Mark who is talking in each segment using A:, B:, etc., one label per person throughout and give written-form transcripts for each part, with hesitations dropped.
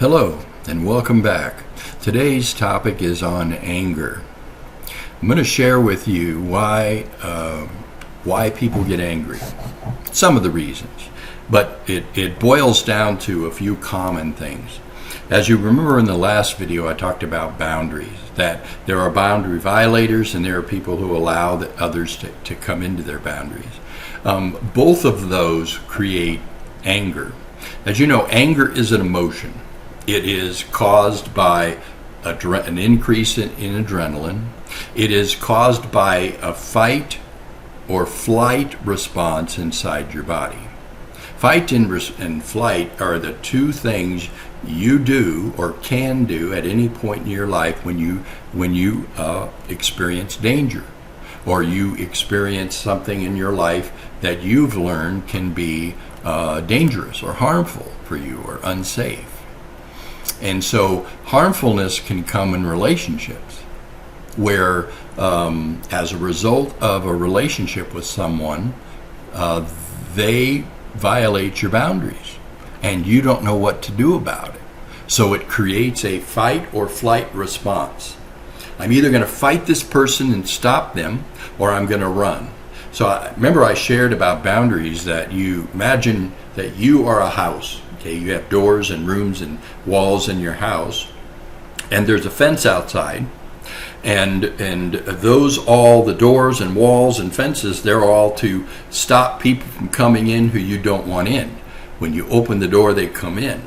A: Hello and welcome back. Today's topic is on anger. I'm going to share with you why people get angry. Some of the reasons, but it boils down to a few common things. As you remember in the last video, I talked about boundaries, that there are boundary violators and there are people who allow others to come into their boundaries. Both of those create anger. As you know, anger is an emotion. It is caused by an increase in adrenaline. It is caused by a fight or flight response inside your body. Fight and flight are the two things you do or can do at any point in your life when you experience danger, or you experience something in your life that you've learned can be dangerous or harmful for you or unsafe. And so harmfulness can come in relationships where as a result of a relationship with someone, they violate your boundaries and you don't know what to do about it. So it creates a fight or flight response. I'm either going to fight this person and stop them, or I'm going to run. So remember I shared about boundaries, that you imagine that you are a house. Okay, you have doors and rooms and walls in your house, and there's a fence outside, and all the doors and walls and fences, they're all to stop people from coming in who you don't want in. When you open the door, they come in.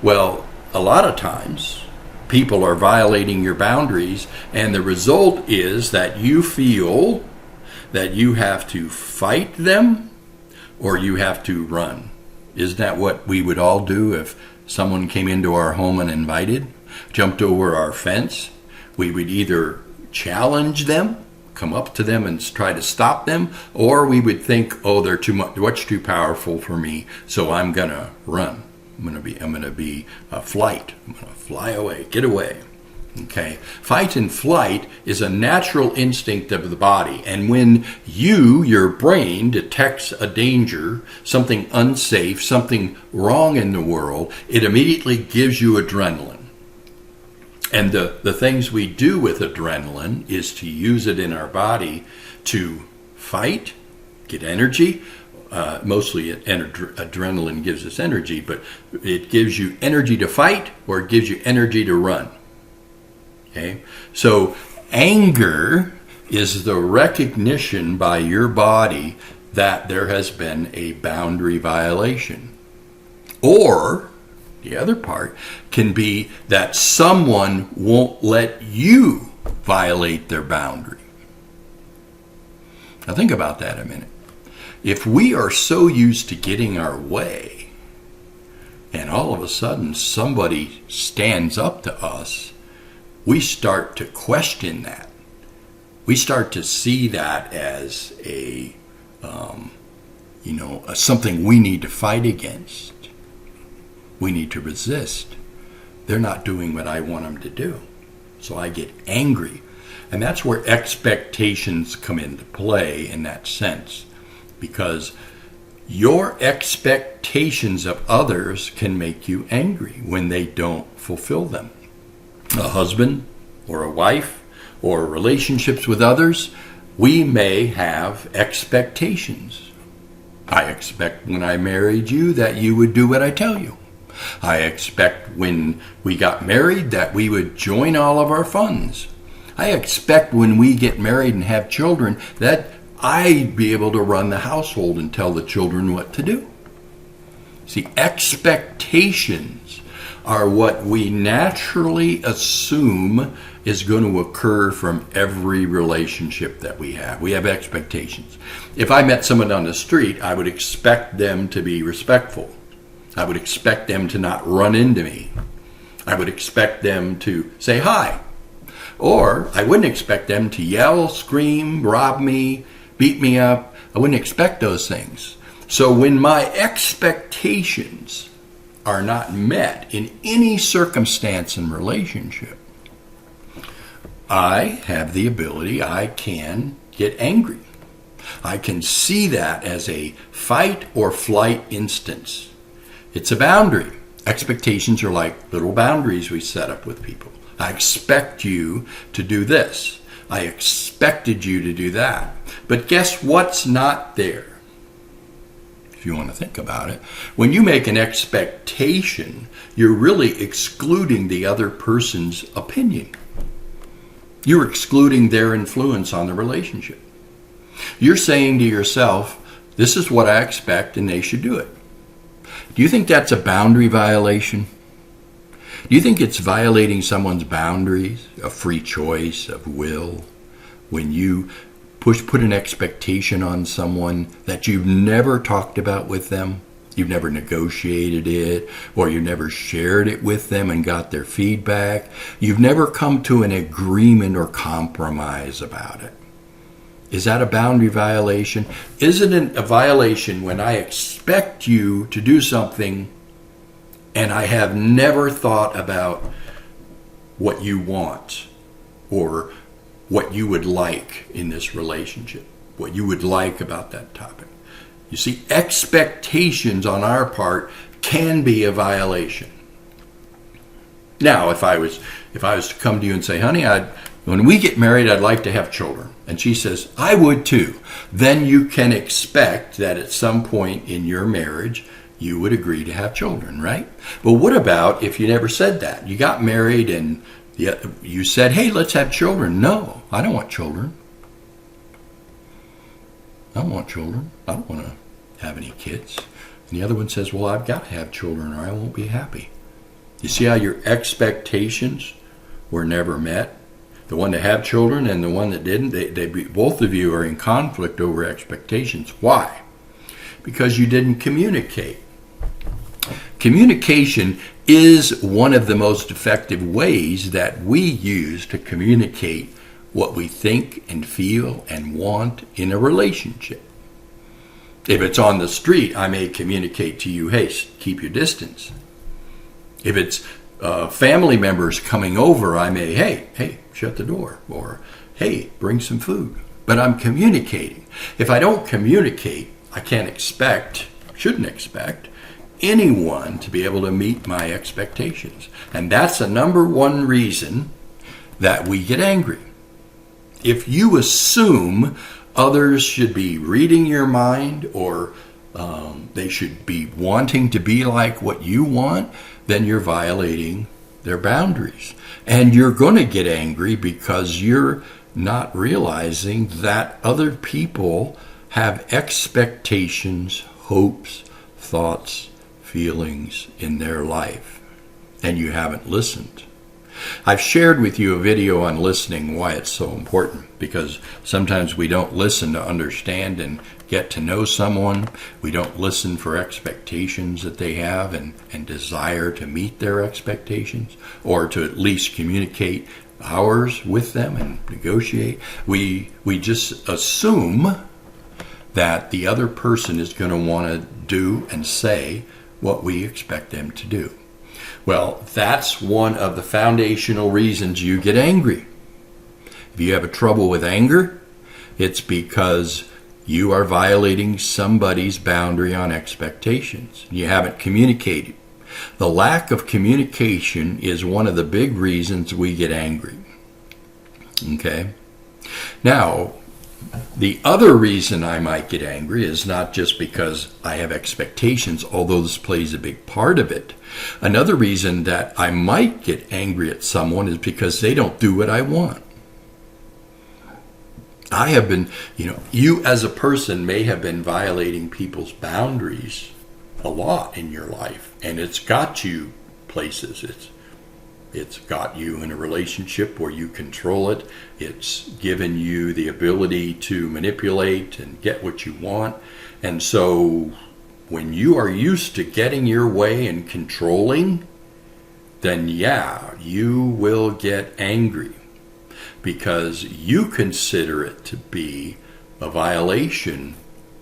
A: Well, a lot of times people are violating your boundaries, and the result is that you feel that you have to fight them or you have to run. Isn't that what we would all do if someone came into our home and jumped over our fence? We would either challenge them, come up to them and try to stop them, or we would think, oh, they're much too powerful for me, so I'm gonna run. I'm gonna be a flight. I'm gonna fly away, get away. Okay, fight and flight is a natural instinct of the body, and when your brain detects a danger, something unsafe, something wrong in the world, it immediately gives you adrenaline. And the things we do with adrenaline is to use it in our body to fight, get energy. Mostly adrenaline gives us energy, but it gives you energy to fight or it gives you energy to run. Okay, so anger is the recognition by your body that there has been a boundary violation. Or the other part can be that someone won't let you violate their boundary. Now think about that a minute. If we are so used to getting our way, and all of a sudden somebody stands up to us, we start to question that. We start to see that as something we need to fight against. We need to resist. They're not doing what I want them to do. So I get angry. And that's where expectations come into play in that sense. Because your expectations of others can make you angry when they don't fulfill them. A husband or a wife or relationships with others, we may have expectations. I expect when I married you that you would do what I tell you. I expect when we got married that we would join all of our funds. I expect when we get married and have children that I'd be able to run the household and tell the children what to do. See, expectations are what we naturally assume is going to occur from every relationship that we have. We have expectations. If I met someone on the street, I would expect them to be respectful. I would expect them to not run into me. I would expect them to say hi. Or I wouldn't expect them to yell, scream, rob me, beat me up. I wouldn't expect those things. So when my expectations are not met in any circumstance and relationship, I have the ability, I can get angry. I can see that as a fight or flight instance. It's a boundary. Expectations are like little boundaries we set up with people. I expect you to do this. I expected you to do that. But guess what's not there? If you want to think about it, when you make an expectation, you're really excluding the other person's opinion. You're excluding their influence on the relationship. You're saying to yourself, this is what I expect and they should do it. Do you think that's a boundary violation? Do you think it's violating someone's boundaries, a free choice of will, when you put an expectation on someone that you've never talked about with them, you've never negotiated it, or you never shared it with them and got their feedback, you've never come to an agreement or compromise about it? Is that a boundary violation? Isn't it a violation when I expect you to do something and I have never thought about what you want or what you would like in this relationship, what you would like about that topic? You see, expectations on our part can be a violation. Now, if I was to come to you and say, honey, when we get married, I'd like to have children. And she says, I would too. Then you can expect that at some point in your marriage, you would agree to have children, right? But what about if you never said that? You got married and you said, hey, let's have children. No, I don't want children. I don't want children. I don't want to have any kids. And the other one says, well, I've got to have children or I won't be happy. You see how your expectations were never met? The one to have children and the one that didn't, both of you are in conflict over expectations. Why? Because you didn't communicate. Communication is one of the most effective ways that we use to communicate what we think and feel and want in a relationship. If it's on the street, I may communicate to you, hey, keep your distance. If it's family members coming over, I may, hey, shut the door, or hey, bring some food. But I'm communicating. If I don't communicate, I shouldn't expect anyone to be able to meet my expectations. And that's the number one reason that we get angry. If you assume others should be reading your mind or they should be wanting to be like what you want, then you're violating their boundaries. And you're going to get angry because you're not realizing that other people have expectations, hopes, thoughts, feelings in their life, and you haven't listened. I've shared with you a video on listening, why it's so important, because sometimes we don't listen to understand and get to know someone. We don't listen for expectations that they have and desire to meet their expectations, or to at least communicate ours with them and negotiate. We just assume that the other person is going to want to do and say what we expect them to do. Well, that's one of the foundational reasons you get angry. If you have a trouble with anger, it's because you are violating somebody's boundary on expectations. You haven't communicated. The lack of communication is one of the big reasons we get angry. Okay? Now, the other reason I might get angry is not just because I have expectations, although this plays a big part of it. Another reason that I might get angry at someone is because they don't do what I want. I have been, you as a person may have been violating people's boundaries a lot in your life, and it's got you places. It's got you in a relationship where you control it. It's given you the ability to manipulate and get what you want. And so when you are used to getting your way and controlling, then you will get angry because you consider it to be a violation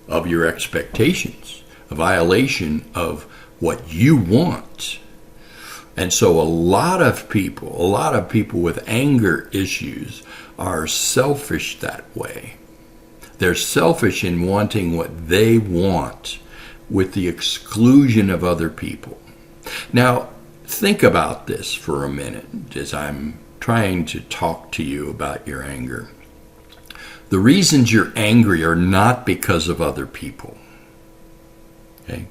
A: of your expectations, a violation of what you want. And so a lot of people with anger issues are selfish that way. They're selfish in wanting what they want with the exclusion of other people. Now, think about this for a minute as I'm trying to talk to you about your anger. The reasons you're angry are not because of other people. Okay?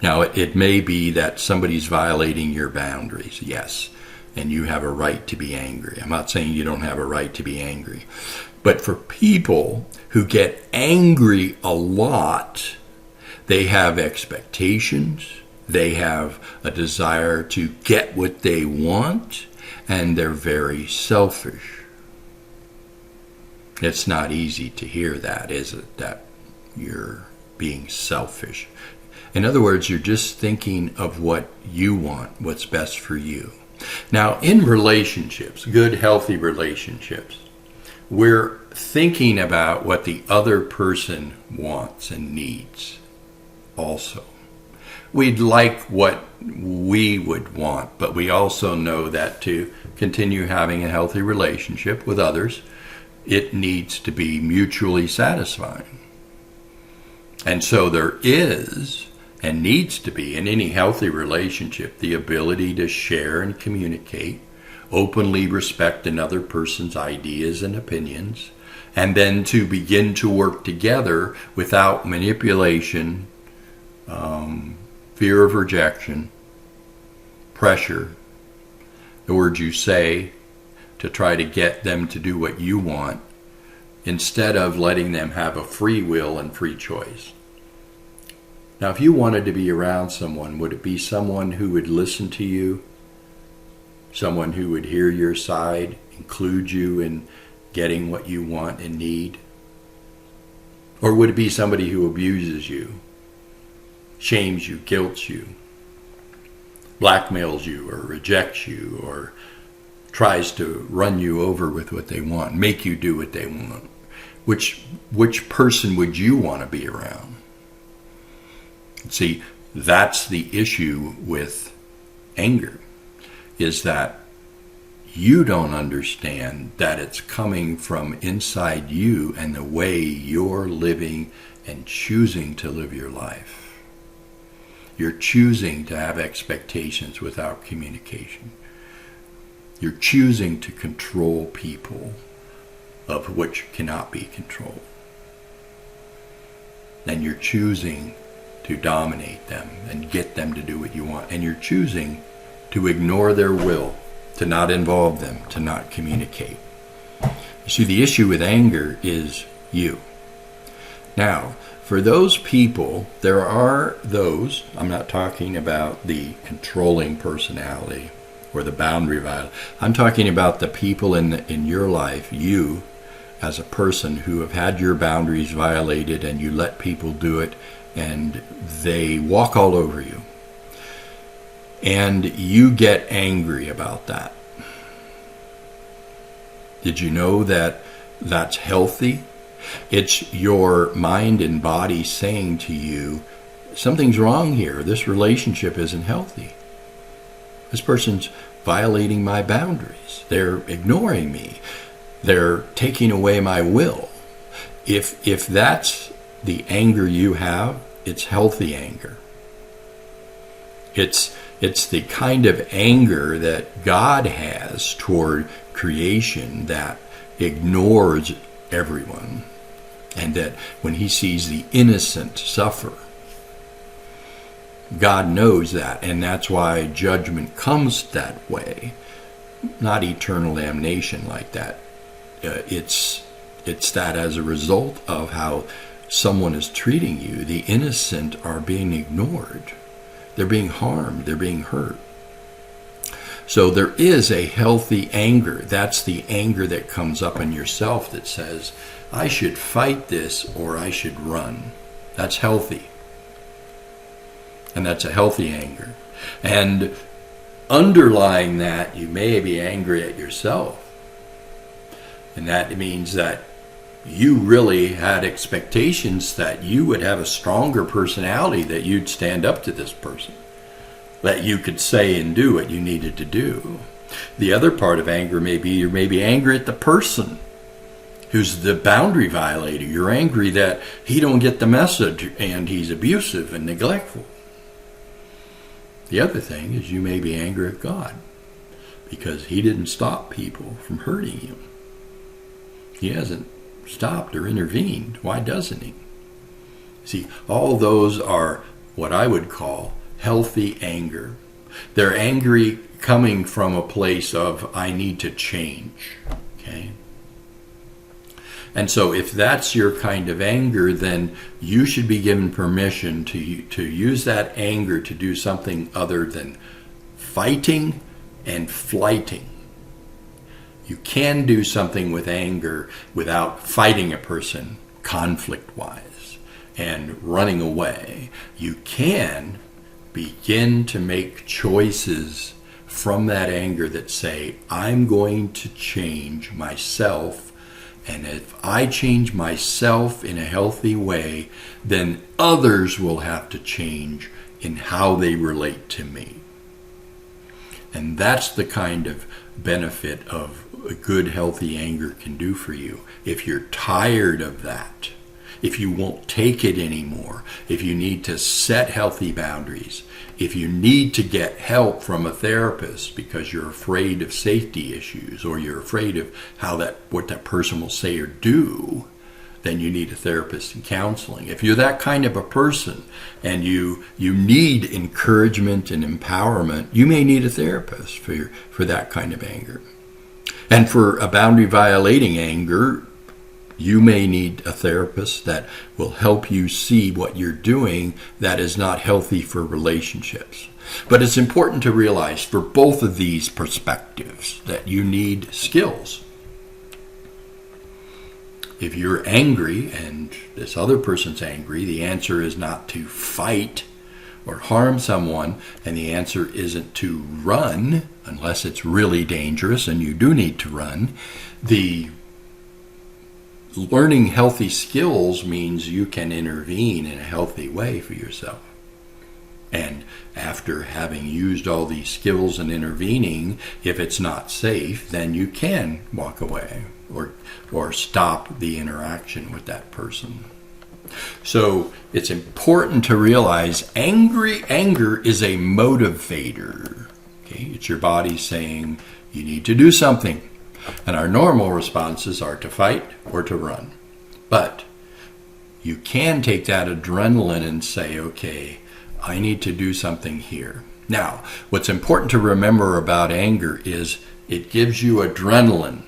A: Now, it may be that somebody's violating your boundaries, yes, and you have a right to be angry. I'm not saying you don't have a right to be angry. But for people who get angry a lot, they have expectations, they have a desire to get what they want, and they're very selfish. It's not easy to hear that, is it? That you're being selfish. In other words, you're just thinking of what you want, what's best for you. Now, in relationships, good, healthy relationships, we're thinking about what the other person wants and needs also. We'd like what we would want, but we also know that to continue having a healthy relationship with others, it needs to be mutually satisfying. And so there is and needs to be in any healthy relationship the ability to share and communicate, openly respect another person's ideas and opinions, and then to begin to work together without manipulation, fear of rejection, pressure, the words you say to try to get them to do what you want, instead of letting them have a free will and free choice. Now, if you wanted to be around someone, would it be someone who would listen to you, someone who would hear your side, include you in getting what you want and need? Or would it be somebody who abuses you, shames you, guilts you, blackmails you, or rejects you, or tries to run you over with what they want, make you do what they want? Which person would you want to be around? See, that's the issue with anger, is that you don't understand that it's coming from inside you and the way you're living and choosing to live your life. You're choosing to have expectations without communication. You're choosing to control people of which cannot be controlled. And you're choosing to dominate them and get them to do what you want. And you're choosing to ignore their will, to not involve them, to not communicate. You see, the issue with anger is you. Now, for those people, there are those, I'm not talking about the controlling personality or the boundary violation. I'm talking about the people in your life, you as a person, who have had your boundaries violated, and you let people do it and they walk all over you. And you get angry about that. Did you know that that's healthy? It's your mind and body saying to you, something's wrong here. This relationship isn't healthy. This person's violating my boundaries. They're ignoring me. They're taking away my will. If that's the anger you have, it's healthy anger. It's the kind of anger that God has toward creation that ignores everyone, and that when he sees the innocent suffer, God knows that, and that's why judgment comes that way, not eternal damnation like that. It's that as a result of how someone is treating you, the innocent are being ignored. They're being harmed. They're being hurt. So there is a healthy anger. That's the anger that comes up in yourself that says, I should fight this or I should run. That's healthy. And that's a healthy anger. And underlying that, you may be angry at yourself. And that means that you really had expectations that you would have a stronger personality, that you'd stand up to this person, that you could say and do what you needed to do. The other part of anger may be you may be angry at the person who's the boundary violator. You're angry that he don't get the message and he's abusive and neglectful. The other thing is you may be angry at God because he didn't stop people from hurting you. He hasn't stopped or intervened. Why doesn't he? See, all those are what I would call healthy anger. They're angry coming from a place of, I need to change. Okay? And so if that's your kind of anger, then you should be given permission to use that anger to do something other than fighting and flighting. You can do something with anger without fighting a person conflict-wise and running away. You can begin to make choices from that anger that say, I'm going to change myself. And if I change myself in a healthy way, then others will have to change in how they relate to me. And that's the kind of benefit of a good, healthy anger can do for you. If you're tired of that, if you won't take it anymore, if you need to set healthy boundaries, if you need to get help from a therapist because you're afraid of safety issues or you're afraid of what that person will say or do, then you need a therapist and counseling. If you're that kind of a person and you need encouragement and empowerment, you may need a therapist for that kind of anger. And for a boundary violating anger, you may need a therapist that will help you see what you're doing that is not healthy for relationships. But it's important to realize for both of these perspectives that you need skills. If you're angry and this other person's angry, the answer is not to fight or harm someone, and the answer isn't to run, unless it's really dangerous and you do need to run. The learning healthy skills means you can intervene in a healthy way for yourself. And after having used all these skills and intervening, if it's not safe, then you can walk away or stop the interaction with that person. So it's important to realize anger is a motivator. Okay? It's your body saying you need to do something. And our normal responses are to fight or to run. But you can take that adrenaline and say, okay, I need to do something here. Now, what's important to remember about anger is it gives you adrenaline.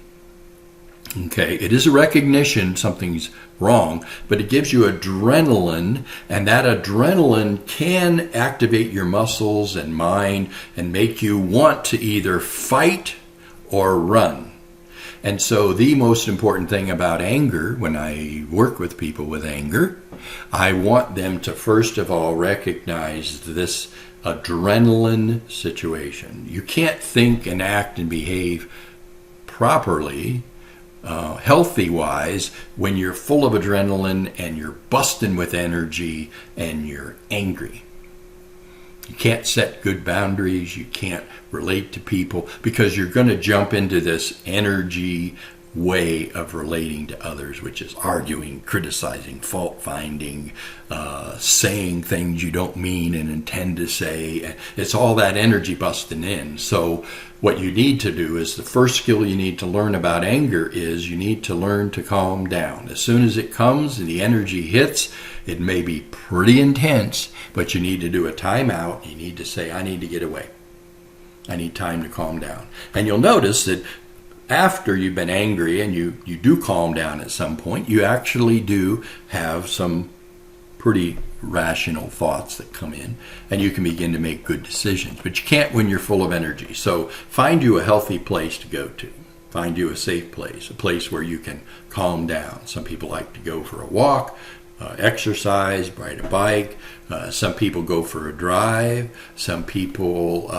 A: Okay, it is a recognition something's wrong, but it gives you adrenaline, and that adrenaline can activate your muscles and mind and make you want to either fight or run. And so the most important thing about anger, when I work with people with anger, I want them to first of all recognize this adrenaline situation. You can't think and act and behave properly, healthy-wise, when you're full of adrenaline and you're busting with energy and you're angry. You can't set good boundaries. You can't relate to people because you're going to jump into this energy way of relating to others, which is arguing, criticizing, fault-finding, saying things you don't mean and intend to say. It's all that energy busting in. So what you need to do is the first skill you need to learn about anger is you need to learn to calm down. As soon as it comes and the energy hits, it may be pretty intense, but you need to do a timeout. You need to say, I need to get away. I need time to calm down. And you'll notice that after you've been angry and you do calm down at some point, you actually do have some pretty rational thoughts that come in, and you can begin to make good decisions. But you can't when you're full of energy. So find you a healthy place to go to. Find you a safe place, a place where you can calm down. Some people like to go for a walk, exercise, ride a bike. Some people go for a drive. Some people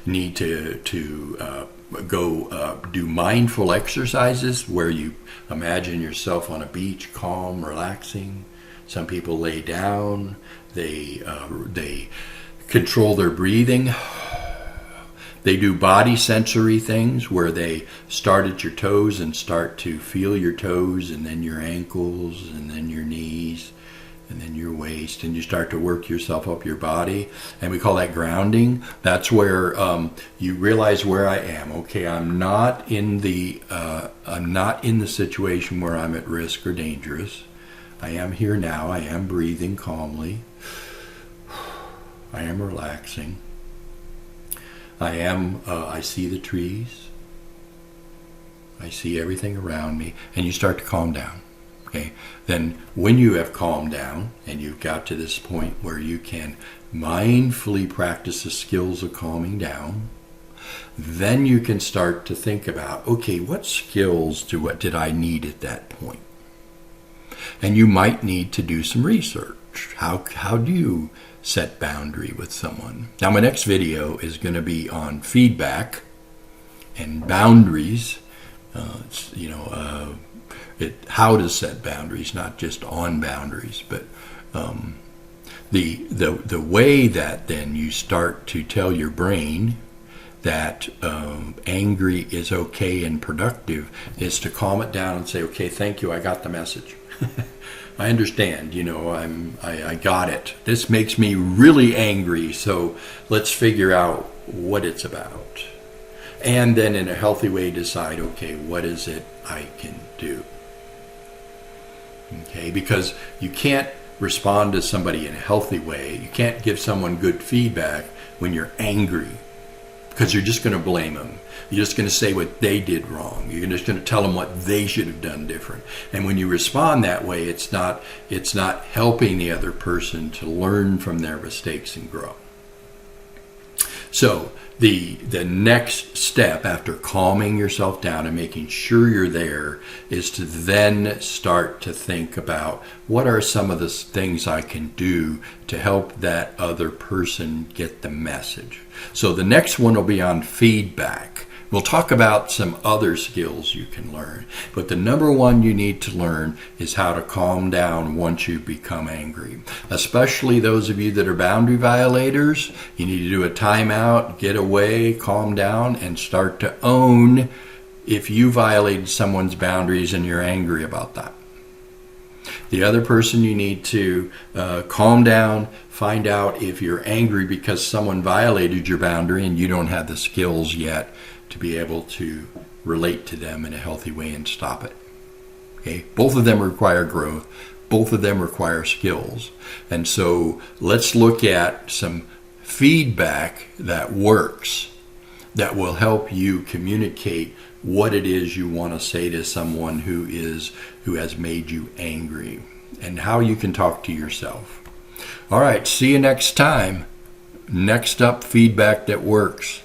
A: need to go do mindful exercises where you imagine yourself on a beach, calm, relaxing. Some people lay down. They control their breathing. They do body sensory things where they start at your toes and start to feel your toes and then your ankles and then your knees and then your waist, and you start to work yourself up your body, and we call that grounding. That's where you realize where I am. Okay, I'm not in the situation where I'm at risk or dangerous. I am here now. I am breathing calmly. I am relaxing. I see the trees. I see everything around me, and you start to calm down. Okay. Then when you have calmed down and you've got to this point where you can mindfully practice the skills of calming down, then you can start to think about, okay, what skills did I need at that point? And you might need to do some research. How do you set boundary with someone? Now, my next video is going to be on feedback and boundaries. How to set boundaries, not just on boundaries, but the way that then you start to tell your brain that angry is okay and productive is to calm it down and say, okay, thank you, I got the message. I understand, I got it. This makes me really angry, so let's figure out what it's about. And then in a healthy way decide, okay, what is it I can do? Okay, because you can't respond to somebody in a healthy way. You can't give someone good feedback when you're angry, because you're just going to blame them. You're just going to say what they did wrong. You're just going to tell them what they should have done different. And when you respond that way, it's not helping the other person to learn from their mistakes and grow. So the next step after calming yourself down and making sure you're there is to then start to think about what are some of the things I can do to help that other person get the message. So the next one will be on feedback. We'll talk about some other skills you can learn, but the number one you need to learn is how to calm down once you become angry. Especially those of you that are boundary violators, you need to do a timeout, get away, calm down, and start to own if you violated someone's boundaries and you're angry about that. The other person, you need to calm down, find out if you're angry because someone violated your boundary and you don't have the skills yet to be able to relate to them in a healthy way and stop it. Okay? Both of them require growth. Both of them require skills. And so let's look at some feedback that works, that will help you communicate what it is you want to say to someone who has made you angry, and how you can talk to yourself. All right, see you next time. Next up, feedback that works.